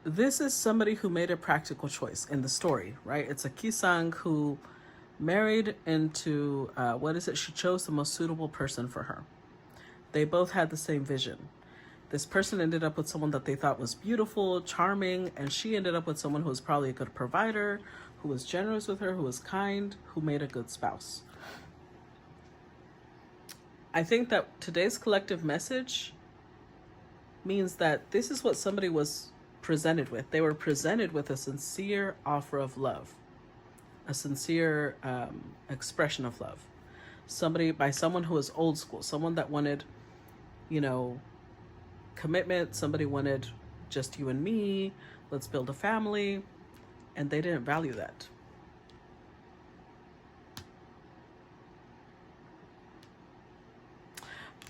this is somebody who made a practical choice in the story, right? It's a Gisaeng who married into, what is it? She chose the most suitable person for her. They both had the same vision. This person ended up with someone that they thought was beautiful, charming, and she ended up with someone who was probably a good provider, who was generous with her, who was kind, who made a good spouse. I think that today's collective message means that this is what somebody was presented with. They were presented with a sincere offer of love, a sincere expression of love. By someone who was old school, someone that wanted, commitment. Somebody wanted just you and me, let's build a family, and they didn't value that.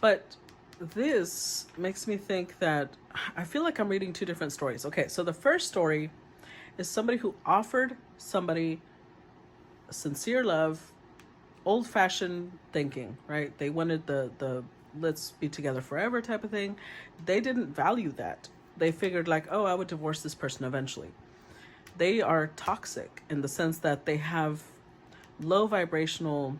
But this makes me think that I feel like I'm reading two different stories. Okay, so the first story is somebody who offered somebody sincere love, old-fashioned thinking, right? They wanted the let's be together forever type of thing. They didn't value that. They figured like, oh, I would divorce this person eventually. They are toxic in the sense that they have low vibrational,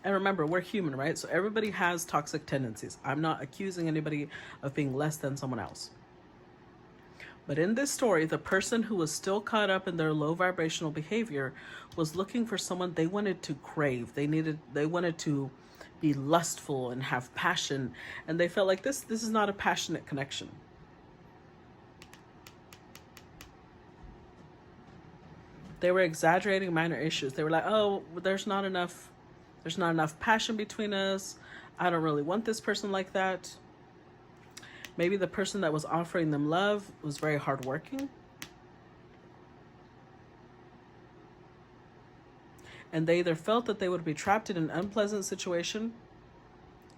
and remember, we're human, right? So everybody has toxic tendencies. I'm not accusing anybody of being less than someone else. But in this story, the person who was still caught up in their low vibrational behavior was looking for someone they wanted to crave. They wanted to be lustful and have passion. And they felt like this is not a passionate connection. They were exaggerating minor issues. They were like, oh, there's not enough passion between us. I don't really want this person like that. Maybe the person that was offering them love was very hardworking. And they either felt that they would be trapped in an unpleasant situation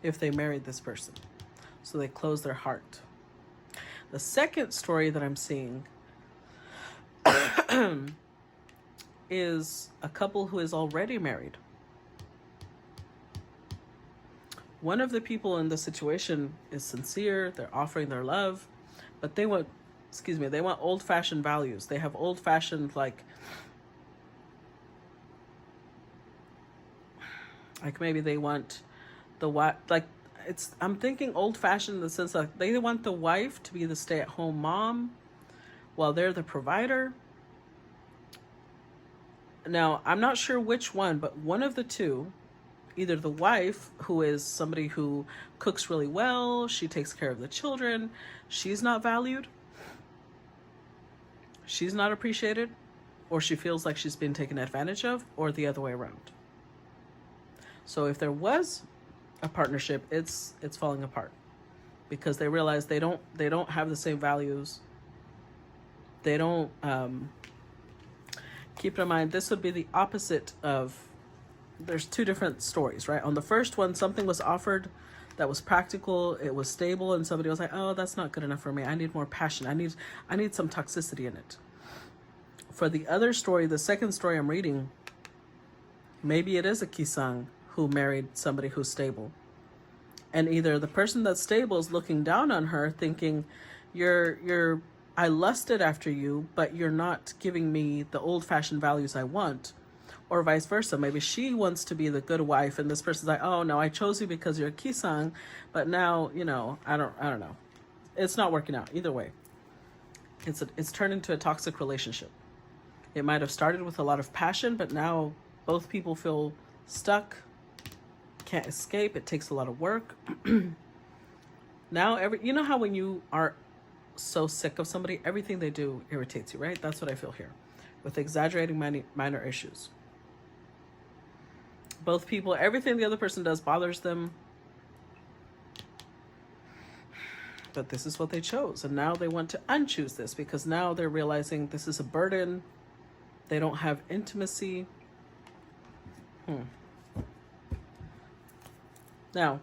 if they married this person. So they closed their heart. The second story that I'm seeing is a couple who is already married. One of the people in the situation is sincere. They're offering their love, but they want old-fashioned values. They have old-fashioned, like maybe they want I'm thinking old-fashioned in the sense that they want the wife to be the stay-at-home mom while they're the provider. Now, I'm not sure which one, but one of the two, either the wife, who is somebody who cooks really well, she takes care of the children, she's not valued, she's not appreciated, or she feels like she's been taken advantage of, or the other way around. So if there was a partnership, it's falling apart because they realize they don't have the same values. They don't keep in mind, this would be the opposite of, there's two different stories, right? On the first one, something was offered that was practical, it was stable, and somebody was like, oh, that's not good enough for me. I need more passion. I need some toxicity in it. For the other story, the second story I'm reading, maybe it is a Gisaeng who married somebody who's stable. And either the person that's stable is looking down on her thinking, I lusted after you, but you're not giving me the old-fashioned values I want. Or vice versa. Maybe she wants to be the good wife, and this person's like, oh no, I chose you because you're a Gisaeng, but now, I don't know. It's not working out. Either way, it's turned into a toxic relationship. It might have started with a lot of passion, but now both people feel stuck, can't escape. It takes a lot of work. Now, how when you are so sick of somebody, everything they do irritates you, right? That's what I feel here with exaggerating minor issues. Both people, everything the other person does bothers them. But this is what they chose. And now they want to unchoose this because now they're realizing this is a burden. They don't have intimacy. Now,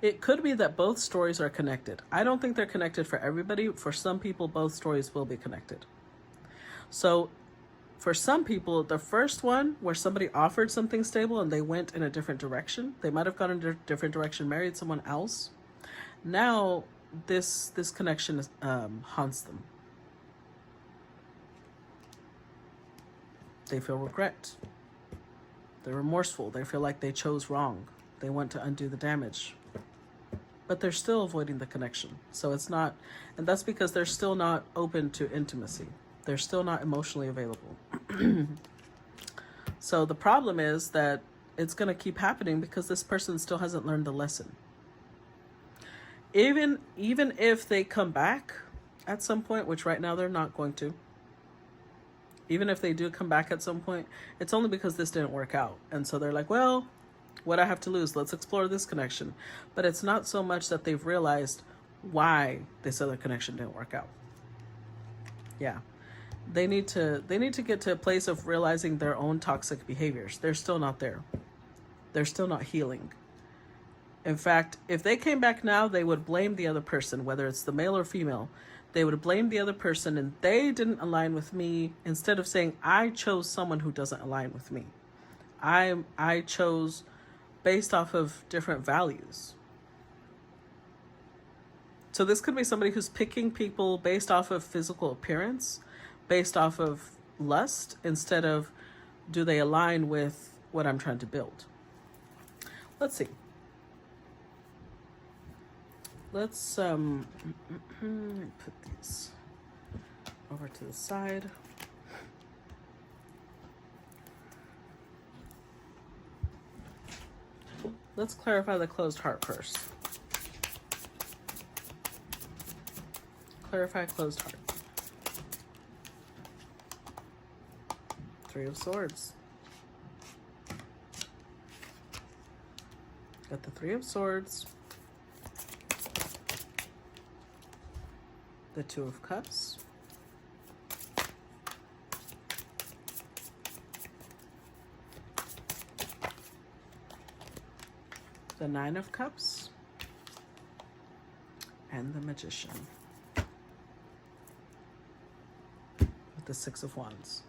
it could be that both stories are connected. I don't think they're connected for everybody. For some people, both stories will be connected. So for some people, the first one where somebody offered something stable and they went in a different direction, they might have gone in a different direction, married someone else. Now this connection haunts them. They feel regret. They're remorseful. They feel like they chose wrong. They want to undo the damage. But they're still avoiding the connection. So it's not, and that's because they're still not open to intimacy. They're still not emotionally available. So the problem is that it's going to keep happening because this person still hasn't learned the lesson. Even if they come back at some point, which right now they're not going to, even if they do come back at some point, it's only because this didn't work out. And so they're like, well, what I have to lose? Let's explore this connection. But it's not so much that they've realized why this other connection didn't work out. Yeah. They need to get to a place of realizing their own toxic behaviors. They're still not there. They're still not healing. In fact, if they came back now, they would blame the other person, whether it's the male or female. They would blame the other person and they didn't align with me, instead of saying, I chose someone who doesn't align with me. I chose based off of different values. So this could be somebody who's picking people based off of physical appearance, based off of lust, instead of do they align with what I'm trying to build. Let's see. Let's put these over to the side. Let's clarify the closed heart first. Clarify closed heart. Three of Swords. Got the Three of Swords. The Two of Cups. The Nine of Cups. And the Magician. With the Six of Wands.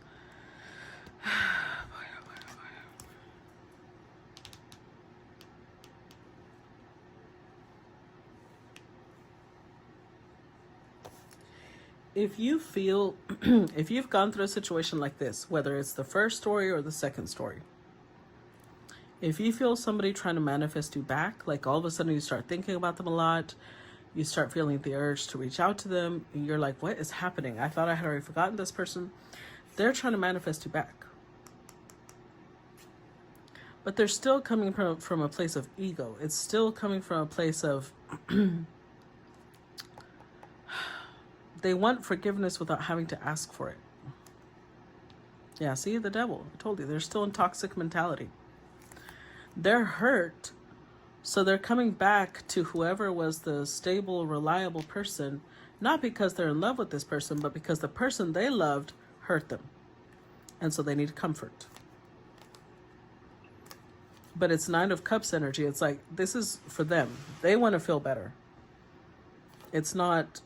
If you feel, if you've gone through a situation like this, whether it's the first story or the second story, if you feel somebody trying to manifest you back, like all of a sudden you start thinking about them a lot, you start feeling the urge to reach out to them, and you're like, what is happening? I thought I had already forgotten this person. They're trying to manifest you back. But they're still coming from a place of ego. It's still coming from a place of... They want forgiveness without having to ask for it. Yeah, see, the devil. I told you, they're still in toxic mentality. They're hurt, so they're coming back to whoever was the stable, reliable person, not because they're in love with this person, but because the person they loved hurt them. And so they need comfort. But it's Nine of Cups energy. It's like, this is for them. They want to feel better. It's not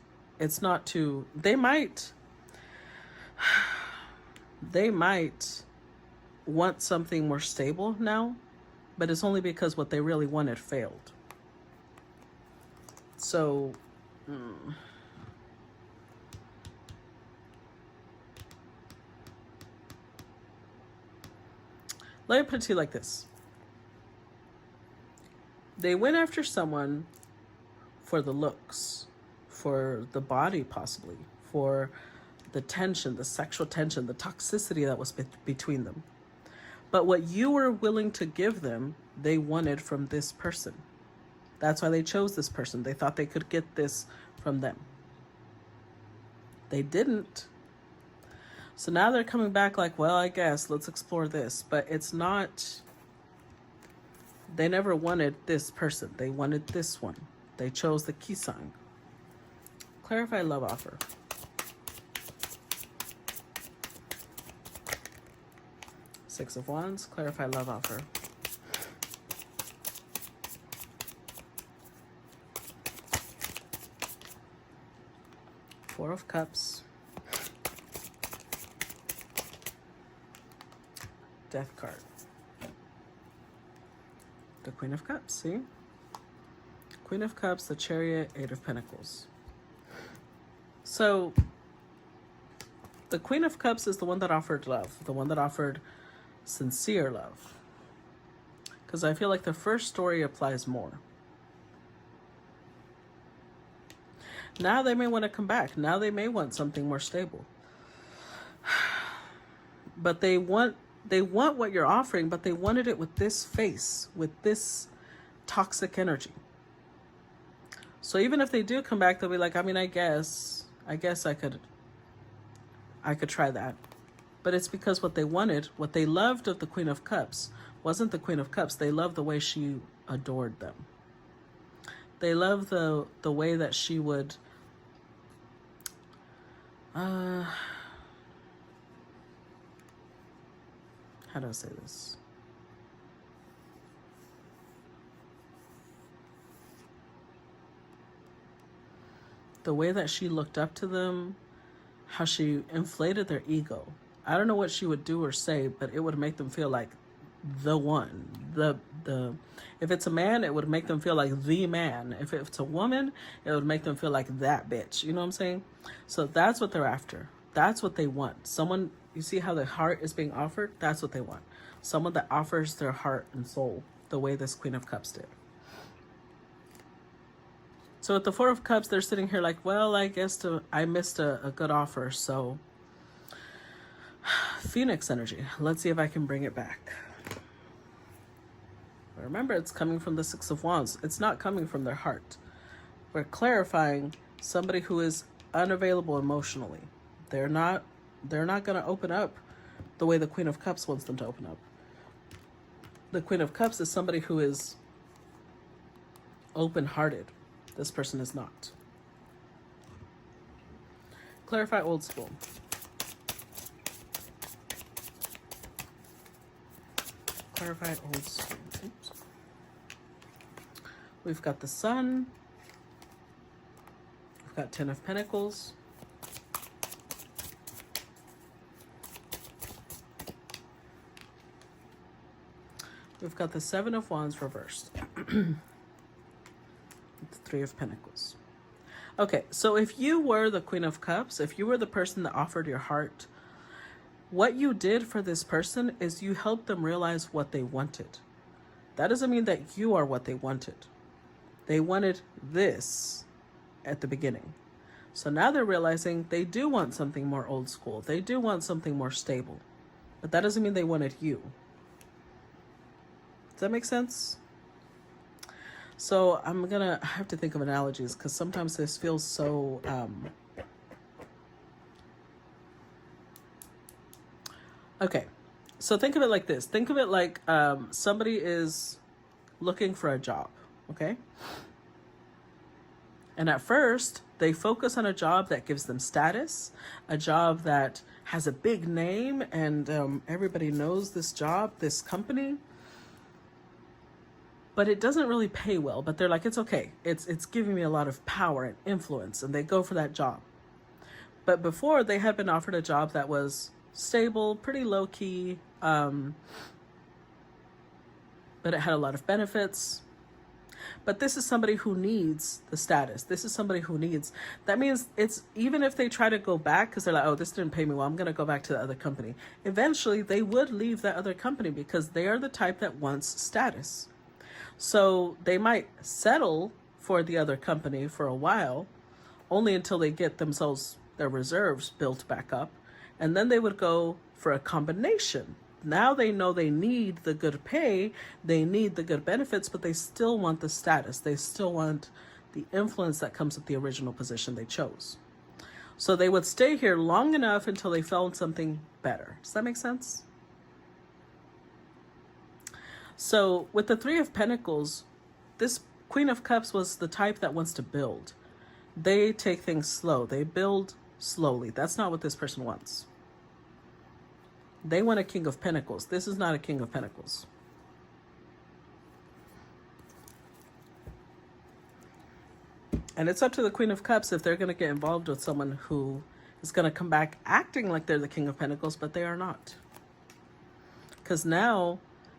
to, they might want something more stable now, but it's only because what they really wanted failed. So, let me put it to you like this. They went after someone for the looks, for the body possibly, for the tension, the sexual tension, the toxicity that was between them. But what you were willing to give them, they wanted from this person. That's why they chose this person. They thought they could get this from them. They didn't. So now they're coming back like, well, I guess let's explore this. But it's not, they never wanted this person. They wanted this one. They chose the Gisaeng. Clarify love offer. Six of Wands, clarify love offer. Four of Cups. Death card. The Queen of Cups, see? Queen of Cups, the Chariot, Eight of Pentacles. So the Queen of Cups is the one that offered love, the one that offered sincere love. Because I feel like the first story applies more. Now they may want to come back. Now they may want something more stable. But they want what you're offering, but they wanted it with this face, with this toxic energy. So even if they do come back, they'll be like, I mean, I guess I could try that. But it's because what they wanted, what they loved of the Queen of Cups wasn't the Queen of Cups. They loved the way she adored them. They loved the way that she would how do I say this? The way that she looked up to them, how she inflated their ego. I don't know what she would do or say, but it would make them feel like the one. If it's a man, it would make them feel like the man. If it's a woman, it would make them feel like that bitch. You know what I'm saying? So that's what they're after. That's what they want. Someone, you see how the heart is being offered? That's what they want. Someone that offers their heart and soul the way this Queen of Cups did. So with the Four of Cups, they're sitting here like, well, I guess I missed a good offer. So Phoenix energy. Let's see if I can bring it back. Remember, it's coming from the Six of Wands. It's not coming from their heart. We're clarifying somebody who is unavailable emotionally. They're not going to open up the way the Queen of Cups wants them to open up. The Queen of Cups is somebody who is open-hearted. This person is not. Clarify old school. Clarify old school. Oops. We've got the Sun. We've got Ten of Pentacles. We've got the Seven of Wands reversed. The Three of Pentacles. Okay, so if you were the Queen of Cups, if you were the person that offered your heart, what you did for this person is you helped them realize what they wanted. That doesn't mean that you are what they wanted. They wanted this at the beginning. So now they're realizing they do want something more old school. They do want something more stable. But that doesn't mean they wanted you. Does that make sense? So I have to think of analogies because sometimes this feels so... Okay, so think of it like this. Think of it like somebody is looking for a job, okay? And at first, they focus on a job that gives them status, a job that has a big name, and everybody knows this job, this company. But it doesn't really pay well, but they're like, it's okay. It's giving me a lot of power and influence, and they go for that job. But before, they had been offered a job that was stable, pretty low-key, but it had a lot of benefits. But this is somebody who needs the status. This is somebody who needs, that means it's, even if they try to go back, because they're like, oh, this didn't pay me well, I'm going to go back to the other company. Eventually, they would leave that other company because they are the type that wants status. So they might settle for the other company for a while, only until they get themselves, their reserves built back up. And then they would go for a combination. Now they know they need the good pay, they need the good benefits, but they still want the status. They still want the influence that comes with the original position they chose. So they would stay here long enough until they found something better. Does that make sense? So with the Three of Pentacles, this Queen of Cups was the type that wants to build. They take things slow. They build slowly. That's not what this person wants. They want a King of Pentacles. This is not a King of Pentacles. And it's up to the Queen of Cups if they're going to get involved with someone who is going to come back acting like they're the King of Pentacles, but they are not. Because now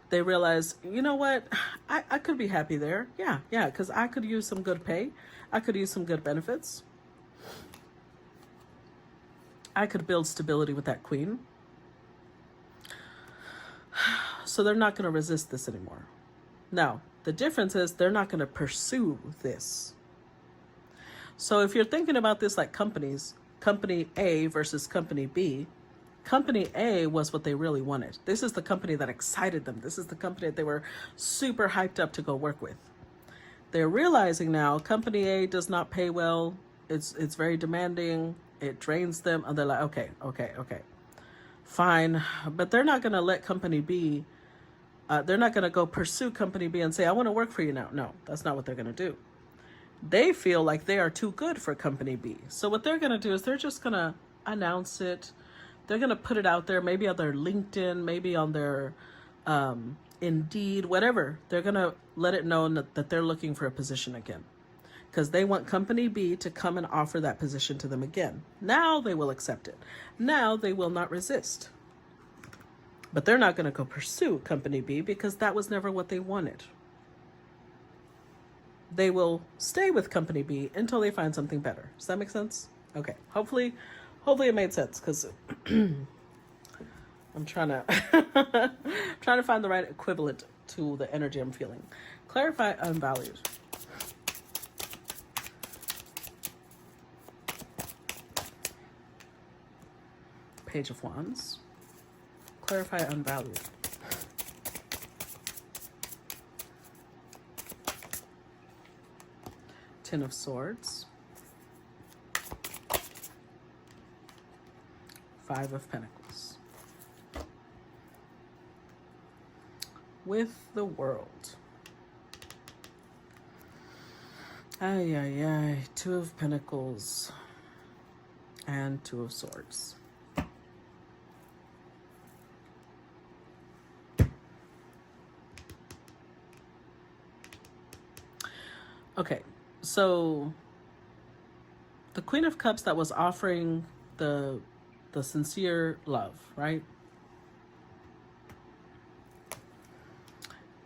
They realize, you know what, I could be happy there. Yeah, because I could use some good pay. I could use some good benefits. I could build stability with that queen. So they're not going to resist this anymore. Now, the difference is they're not going to pursue this. So if you're thinking about this like companies, company A versus company B, company A was what they really wanted. This is the company that excited them. This is the company that they were super hyped up to go work with. They're realizing now company A does not pay well. It's very demanding. It drains them. And they're like, okay, fine. But they're not going to let company B, they're not going to go pursue company B and say, I want to work for you now. No, that's not what they're going to do. They feel like they are too good for company B. So what they're going to do is they're just going to announce it. They're going to put it out there, maybe on their LinkedIn, maybe on their Indeed, whatever. They're going to let it know that they're looking for a position again, because they want company B to come and offer that position to them again. Now they will accept it. Now they will not resist. But they're not going to go pursue company B because that was never what they wanted. They will stay with company B until they find something better. Does that make sense? Okay. Hopefully it made sense, because I'm trying to find the right equivalent to the energy I'm feeling. Clarify unvalued. Page of Wands. Clarify unvalued. Ten of Swords. Five of Pentacles. With the World. Two of Pentacles and Two of Swords. Okay, so the Queen of Cups that was offering the sincere love, right?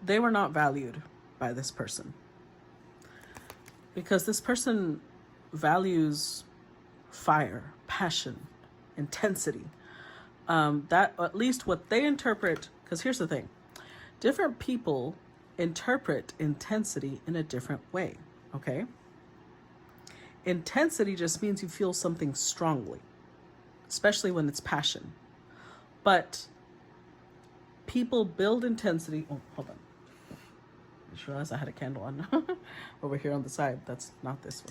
They were not valued by this person, because this person values fire, passion, intensity. That, at least what they interpret, because here's the thing, different people interpret intensity in a different way, okay? Intensity just means you feel something strongly, especially when it's passion. But people build intensity. Oh, hold on. I just realized I had a candle on over here on the side. That's not this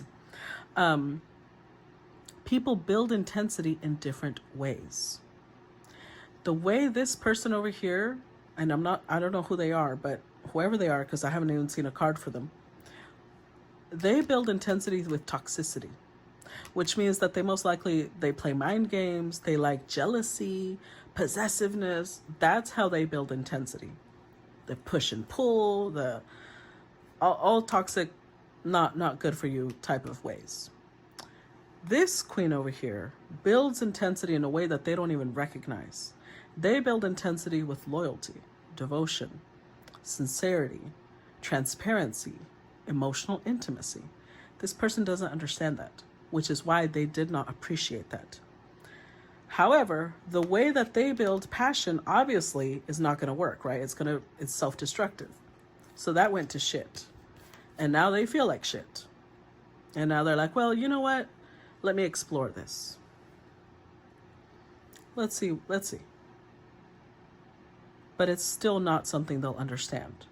one. People build intensity in different ways. The way this person over here, and I don't know who they are, but whoever they are, because I haven't even seen a card for them, they build intensity with toxicity, which means that they play mind games. They like jealousy, possessiveness. That's how they build intensity. The push and pull, the all toxic, not good for you type of ways. This queen over here builds intensity in a way that they don't even recognize. They build intensity with loyalty, devotion, sincerity, transparency, emotional intimacy. This person doesn't understand that, which is why they did not appreciate that. However, the way that they build passion obviously is not going to work, right? It's self-destructive. So that went to shit. And now they feel like shit. And now they're like, well, you know what? Let me explore this. Let's see. But it's still not something they'll understand.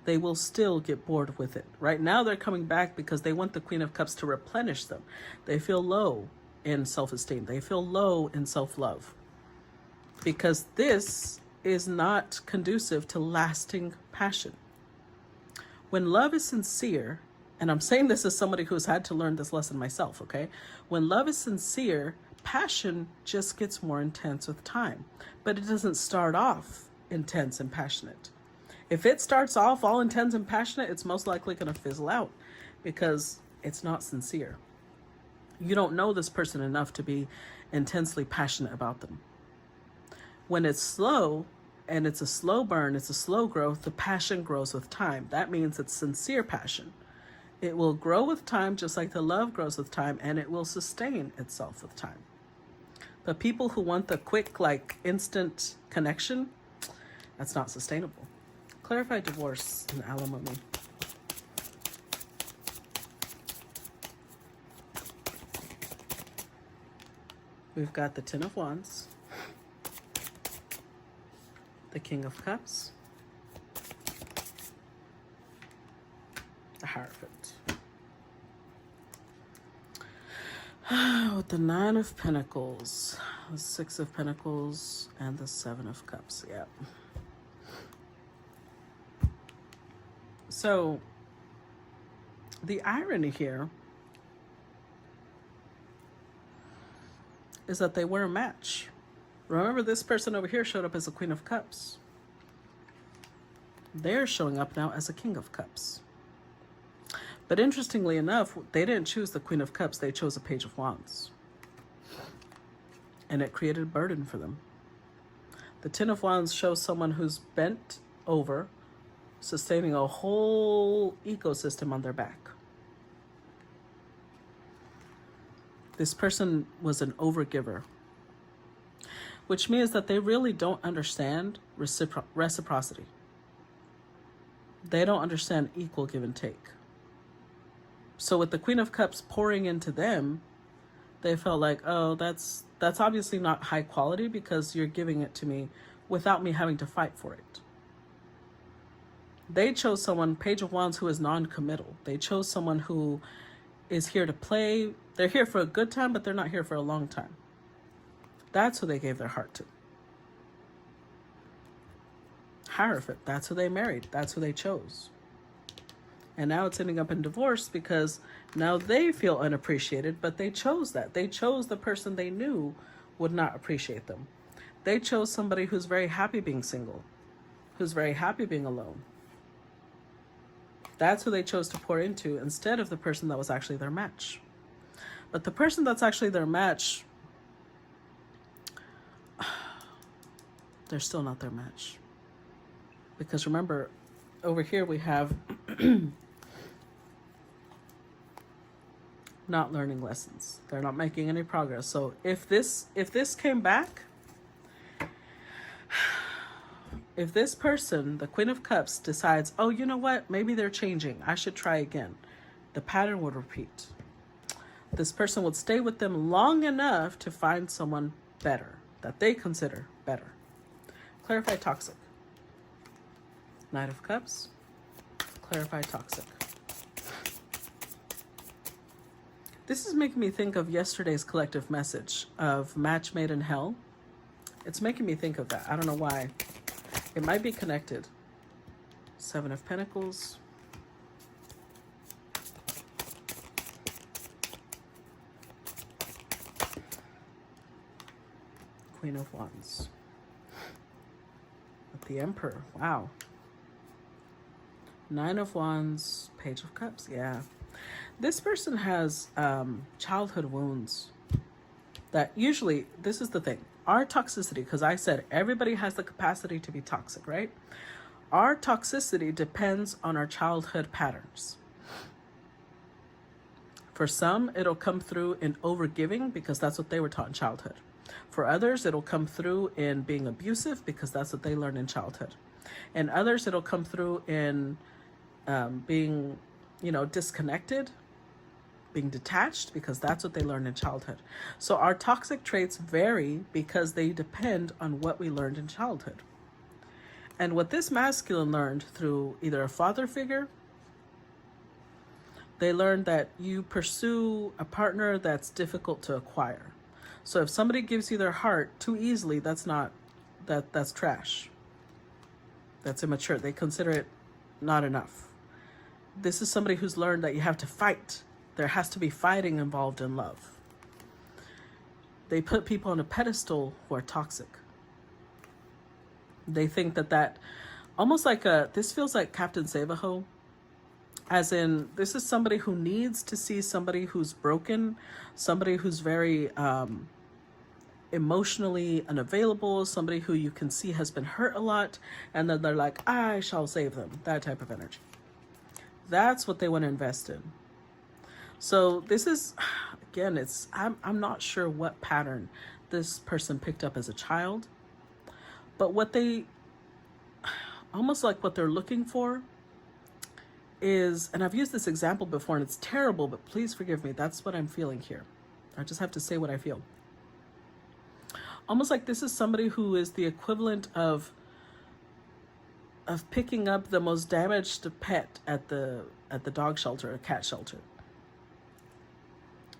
They will still get bored with it. Right now they're coming back because they want the Queen of Cups to replenish them. They feel low in self-esteem. They feel low in self-love, because this is not conducive to lasting passion. When love is sincere, and I'm saying this as somebody who's had to learn this lesson myself, okay? When love is sincere, passion just gets more intense with time, but it doesn't start off intense and passionate. If it starts off all intense and passionate, it's most likely going to fizzle out because it's not sincere. You don't know this person enough to be intensely passionate about them. When it's slow and it's a slow burn, it's a slow growth. The passion grows with time. That means it's sincere passion. It will grow with time, just like the love grows with time, and it will sustain itself with time. But people who want the quick, like instant connection, that's not sustainable. Clarify divorce and alimony. We've got the Ten of Wands, the King of Cups, the Hierophant. With the Nine of Pentacles, the Six of Pentacles, and the Seven of Cups. Yeah. So the irony here is that they were a match. Remember, this person over here showed up as a Queen of Cups. They're showing up now as a King of Cups. But interestingly enough, they didn't choose the Queen of Cups, they chose a Page of Wands. And it created a burden for them. The Ten of Wands shows someone who's bent over, sustaining a whole ecosystem on their back. This person was an overgiver, which means that they really don't understand reciprocity. They don't understand equal give and take. So with the Queen of Cups pouring into them, they felt like, oh, that's obviously not high quality because you're giving it to me without me having to fight for it. They chose someone, Page of Wands, who is non-committal. They chose someone who is here to play. They're here for a good time, but they're not here for a long time. That's who they gave their heart to. Hierophant, that's who they married. That's who they chose. And now it's ending up in divorce because now they feel unappreciated, but they chose that. They chose the person they knew would not appreciate them. They chose somebody who's very happy being single, who's very happy being alone. That's who they chose to pour into instead of the person that was actually their match. But the person that's actually their match, they're still not their match. Because remember, over here we have not learning lessons. They're not making any progress. So if this came back, if this person, the Queen of Cups, decides, oh, you know what? Maybe they're changing. I should try again. The pattern would repeat. This person would stay with them long enough to find someone better, that they consider better. Clarify toxic. Knight of Cups. Clarify toxic. This is making me think of yesterday's collective message of match made in hell. It's making me think of that. I don't know why. It might be connected. Seven of Pentacles. Queen of Wands. With the Emperor. Wow. Nine of Wands. Page of Cups. Yeah. This person has childhood wounds that usually, this is the thing. Our toxicity, because I said everybody has the capacity to be toxic, right? Our toxicity depends on our childhood patterns. For some, it'll come through in overgiving because that's what they were taught in childhood. For others, it'll come through in being abusive because that's what they learned in childhood. And others, it'll come through in being, disconnected, being detached because that's what they learned in childhood. So our toxic traits vary because they depend on what we learned in childhood. And what this masculine learned through either a father figure, they learned that you pursue a partner that's difficult to acquire. So if somebody gives you their heart too easily, that's trash. That's immature. They consider it not enough. This is somebody who's learned that you have to fight. There has to be fighting involved in love. They put people on a pedestal who are toxic. They think that almost like this feels like Captain Save-A-Ho, as in this is somebody who needs to see somebody who's broken, somebody who's very emotionally unavailable, somebody who you can see has been hurt a lot, and then they're like, I shall save them. That type of energy. That's what they want to invest in. So this is, again, I'm not sure what pattern this person picked up as a child, but what they, almost like what they're looking for is, and I've used this example before and it's terrible, but please forgive me. That's what I'm feeling here. I just have to say what I feel. Almost like this is somebody who is the equivalent of picking up the most damaged pet at the dog shelter or cat shelter.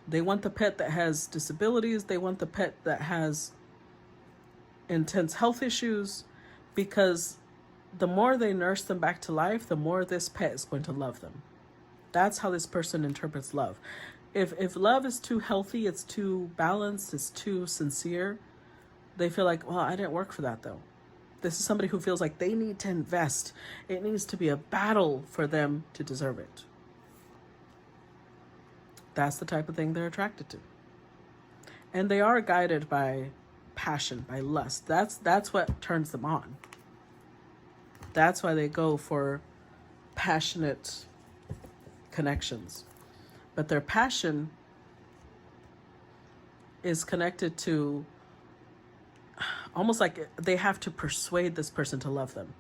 They want the pet that has disabilities. They want the pet that has intense health issues, because the more they nurse them back to life, the more this pet is going to love them. That's how this person interprets love. If love is too healthy, it's too balanced, it's too sincere, they feel like, well, I didn't work for that though. This is somebody who feels like they need to invest. It needs to be a battle for them to deserve it. That's the type of thing they're attracted to. And they are guided by passion, by lust. That's what turns them on. That's why they go for passionate connections. But their passion is connected to almost like they have to persuade this person to love them.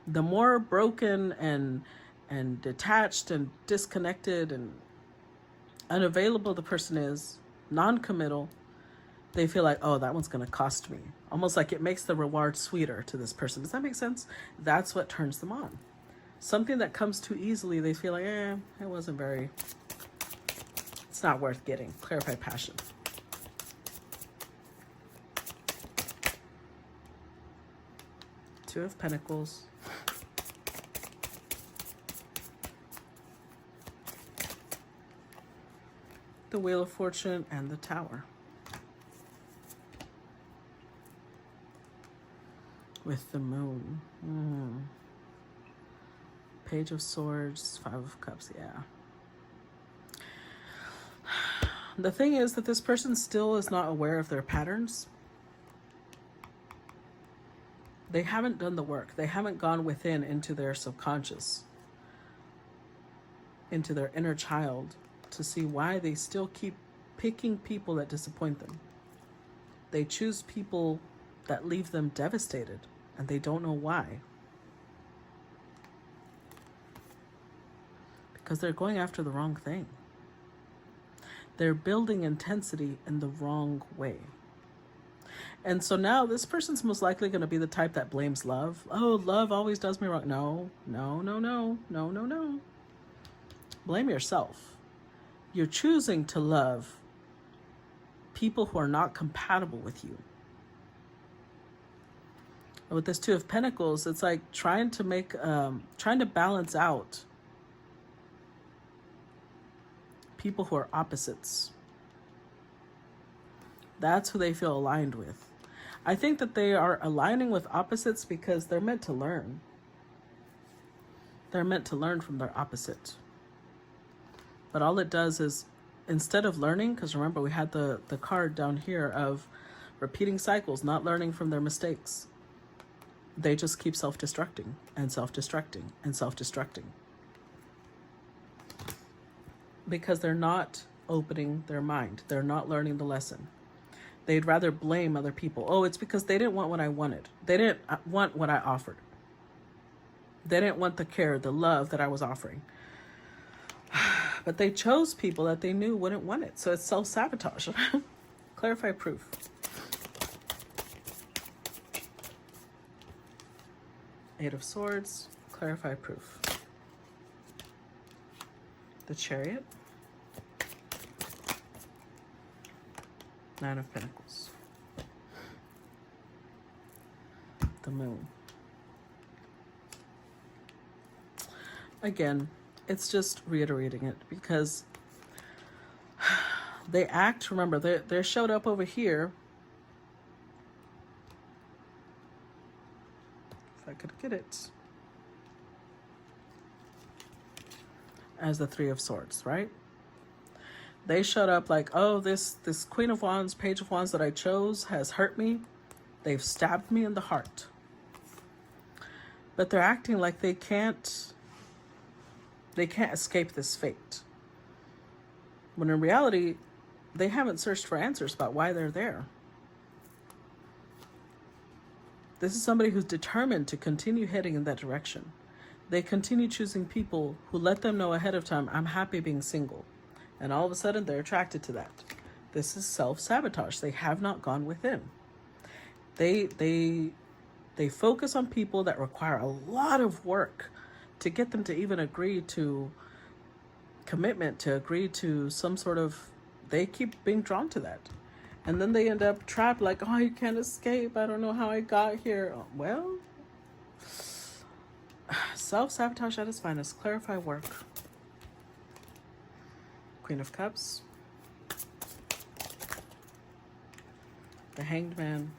The more broken and detached and disconnected and unavailable the person is, non-committal, they feel like, oh, that one's going to cost me. Almost like it makes the reward sweeter to this person. Does that make sense? That's what turns them on. Something that comes too easily, they feel like, it wasn't very, it's not worth getting. Clarify passion. Two of Pentacles. The Wheel of Fortune and the Tower. With the Moon. Page of Swords, Five of Cups, yeah. The thing is that this person still is not aware of their patterns. They haven't done the work. They haven't gone within into their subconscious, into their inner child, to see why they still keep picking people that disappoint them. They choose people that leave them devastated, and they don't know why. Because they're going after the wrong thing. They're building intensity in the wrong way. And so now this person's most likely going to be the type that blames love. Oh, love always does me wrong. No. Blame yourself. You're choosing to love people who are not compatible with you. And with this Two of Pentacles, it's like trying to balance out people who are opposites. That's who they feel aligned with. I think that they are aligning with opposites because they're meant to learn. They're meant to learn from their opposite. But all it does is, instead of learning, because remember we had the card down here of repeating cycles, not learning from their mistakes, they just keep self-destructing and self-destructing and self-destructing. Because they're not opening their mind. They're not learning the lesson. They'd rather blame other people. Oh, it's because they didn't want what I wanted. They didn't want what I offered. They didn't want the care, the love that I was offering. But they chose people that they knew wouldn't want it. So it's self-sabotage. Clarify proof. Eight of Swords. Clarify proof. The Chariot. Nine of Pentacles. The Moon. Again, it's just reiterating it because they act, remember, they're showed up over here. If I could get it. As the Three of Swords, right? They showed up like, oh, this Queen of Wands, Page of Wands that I chose has hurt me. They've stabbed me in the heart. But they're acting like they can't escape this fate. When in reality, they haven't searched for answers about why they're there. This is somebody who's determined to continue heading in that direction. They continue choosing people who let them know ahead of time, I'm happy being single. And all of a sudden, they're attracted to that. This is self-sabotage. They have not gone within. They focus on people that require a lot of work to get them to even agree to commitment, to agree to some sort of, they keep being drawn to that. And then they end up trapped like, oh, you can't escape. I don't know how I got here. Well, self-sabotage at its finest. Clarify work. Queen of Cups. The Hanged Man.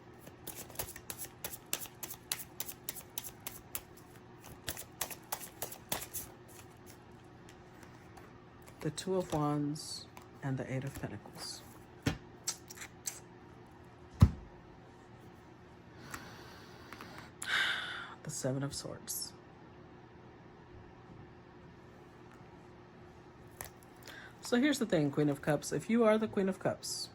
The Two of Wands and the Eight of Pentacles. The Seven of Swords. So here's the thing, Queen of Cups. If you are the Queen of Cups,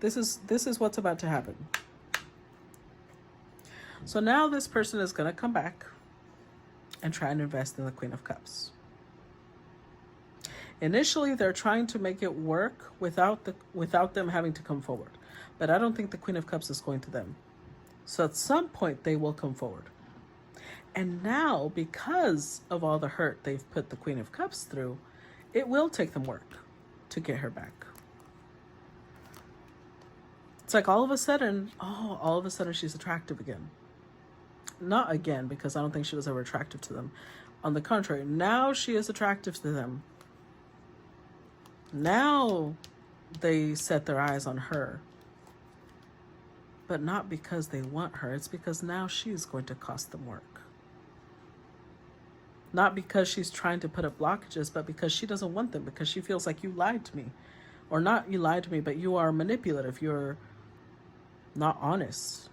this is what's about to happen. So now this person is going to come back and try and invest in the Queen of Cups. Initially, they're trying to make it work without them having to come forward. But I don't think the Queen of Cups is going to them. So at some point, they will come forward. And now, because of all the hurt they've put the Queen of Cups through, it will take them work to get her back. It's like all of a sudden she's attractive again. Not again, because I don't think she was ever attractive to them. On the contrary, now she is attractive to them. Now they set their eyes on her. But not because they want her. It's because now she's going to cost them work. Not because she's trying to put up blockages, but because she doesn't want them. Because she feels like you lied to me. Or not you lied to me, but you are manipulative. You're not honest.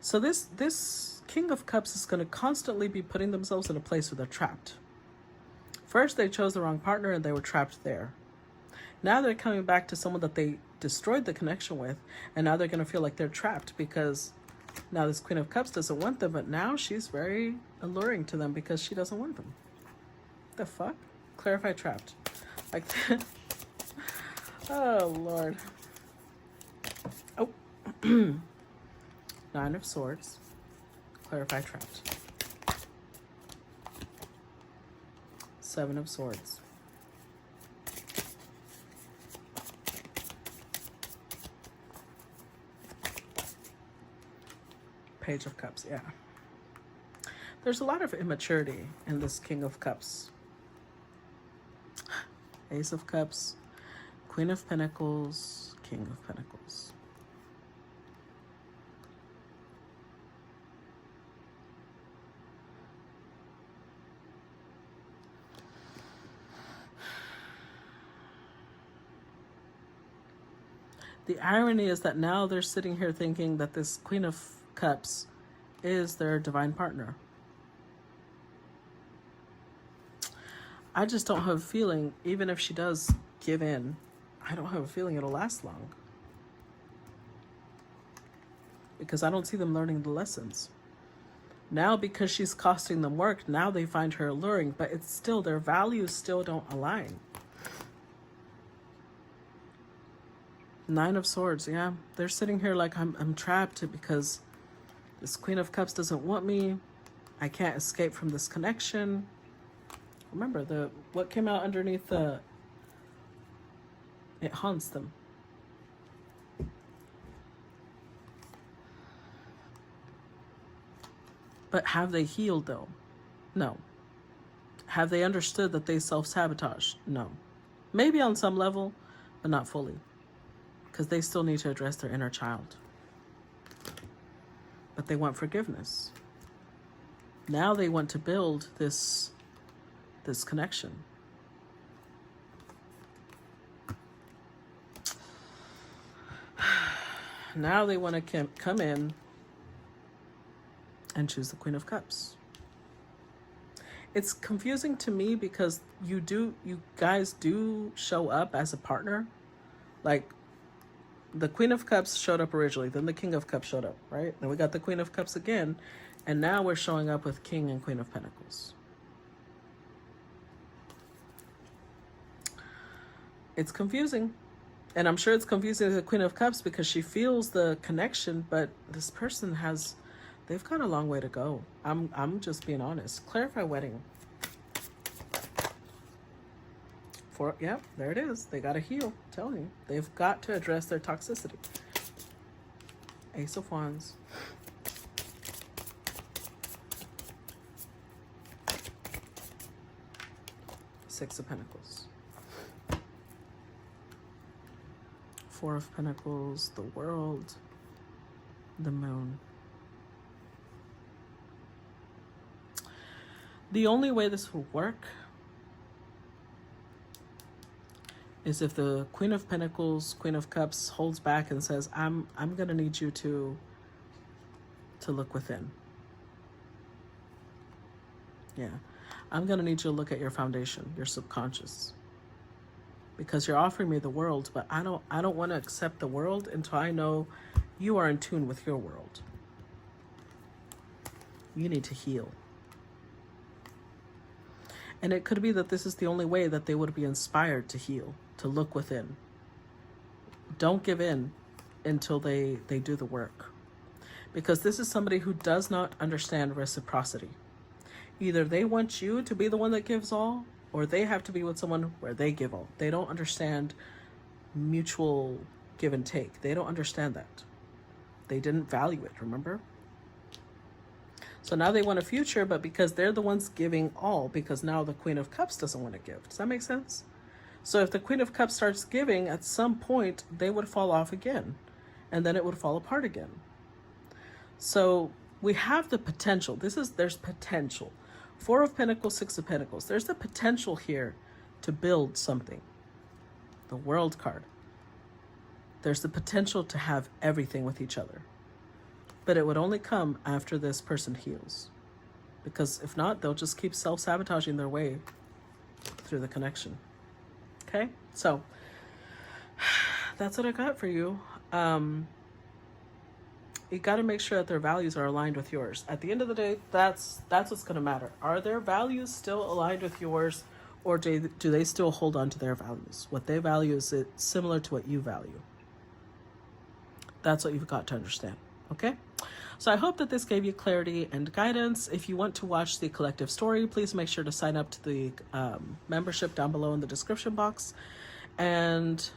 So this King of Cups is going to constantly be putting themselves in a place where they're trapped. First, they chose the wrong partner and they were trapped there. Now they're coming back to someone that they destroyed the connection with, and now they're going to feel like they're trapped because now this Queen of Cups doesn't want them, but now she's very alluring to them because she doesn't want them. The fuck? Clarify trapped. Like that. Oh, Lord. Oh. Nine of Swords. Clarify trapped. Seven of Swords. Page of Cups, yeah. There's a lot of immaturity in this King of Cups. Ace of Cups, Queen of Pentacles, King of Pentacles. The irony is that now they're sitting here thinking that this Queen of Cups is their divine partner. I just don't have a feeling, even if she does give in, I don't have a feeling it'll last long. Because I don't see them learning the lessons. Now, because she's costing them work, now they find her alluring, but it's still, their values still don't align. Nine of Swords, yeah. They're sitting here like I'm trapped because this Queen of Cups doesn't want me. I can't escape from this connection. Remember, what came out underneath it haunts them. But have they healed though? No. Have they understood that they self-sabotage? No. Maybe on some level, but not fully. Because they still need to address their inner child. But they want forgiveness. Now they want to build this connection. Now they want to come in and choose the Queen of Cups. It's confusing to me because you guys do show up as a partner. Like, the Queen of Cups showed up originally, then the King of Cups showed up, right? Then we got the Queen of Cups again, and now we're showing up with King and Queen of Pentacles. It's confusing. And I'm sure it's confusing to the Queen of Cups because she feels the connection, but this person they've got a long way to go. I'm just being honest. Clarify wedding. Yeah, there it is. They got to heal. I'm telling you. They've got to address their toxicity. Ace of Wands. Six of Pentacles. Four of Pentacles, the World, the Moon. The only way this will work is if the Queen of Pentacles, Queen of Cups holds back and says, I'm gonna need you to look within. Yeah. I'm gonna need you to look at your foundation, your subconscious. Because you're offering me the world, but I don't want to accept the world until I know you are in tune with your world. You need to heal. And it could be that this is the only way that they would be inspired to heal, to look within. Don't give in until they do the work. Because this is somebody who does not understand reciprocity. Either they want you to be the one that gives all, or they have to be with someone where they give all. They don't understand mutual give and take. They don't understand that. They didn't value it, remember? So now they want a future, but because they're the ones giving all, because now the Queen of Cups doesn't want to give. Does that make sense? So if the Queen of Cups starts giving, at some point, they would fall off again. And then it would fall apart again. So we have the potential. There's potential. Four of Pentacles, Six of Pentacles. There's the potential here to build something. The World card. There's the potential to have everything with each other. But it would only come after this person heals. Because if not, they'll just keep self-sabotaging their way through the connection. Okay? So, that's what I got for you. You got to make sure that their values are aligned with yours. At the end of the day, that's what's going to matter. Are their values still aligned with yours, or do they still hold on to their values? What they value, is it similar to what you value? That's what you've got to understand. Okay? So I hope that this gave you clarity and guidance. If you want to watch the collective story, please make sure to sign up to the membership down below in the description box. And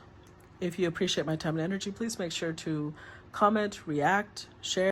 if you appreciate my time and energy, please make sure to comment, react, share.